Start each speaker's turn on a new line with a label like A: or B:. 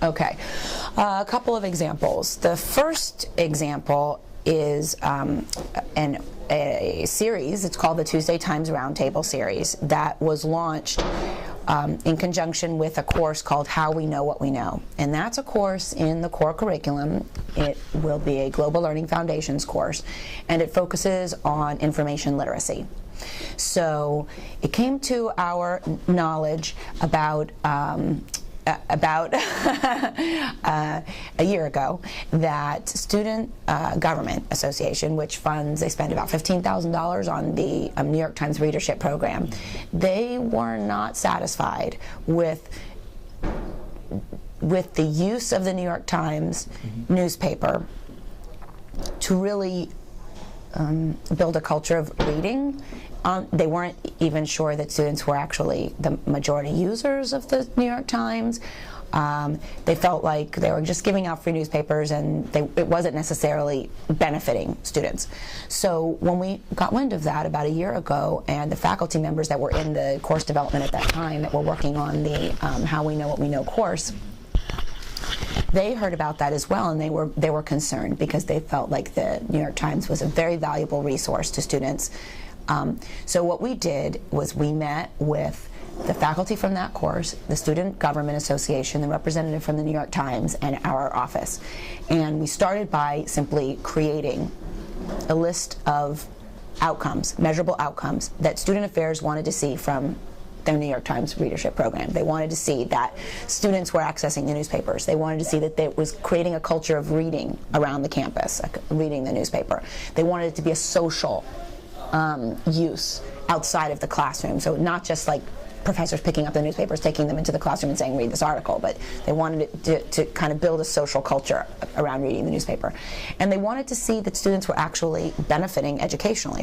A: Okay, a couple of examples. The first example is a series. It's called the Tuesday Times Roundtable series that was launched in conjunction with a course called How We Know What We Know. And that's a course in the core curriculum. It will be a Global Learning Foundations course, and it focuses on information literacy. So it came to our knowledge about a year ago that Student Government Association, which funds, they spend about $15,000 on the New York Times readership program, they were not satisfied with the use of the New York Times newspaper to really build a culture of reading. They weren't even sure that students were actually the majority users of the New York Times. They felt like they were just giving out free newspapers and it wasn't necessarily benefiting students. So when we got wind of that about a year ago, and the faculty members that were in the course development at that time that were working on the How We Know What We Know course, they heard about that as well, and they were concerned because they felt like the New York Times was a very valuable resource to students. So what we did was we met with the faculty from that course, the Student Government Association, the representative from the New York Times, and our office. And we started by simply creating a list of outcomes, measurable outcomes, that Student Affairs wanted to see from their New York Times readership program. They wanted to see that students were accessing the newspapers. They wanted to see that it was creating a culture of reading around the campus, reading the newspaper. They wanted it to be a social use outside of the classroom. So not just like professors picking up the newspapers, taking them into the classroom and saying, read this article, but they wanted it to kind of build a social culture around reading the newspaper. And they wanted to see that students were actually benefiting educationally.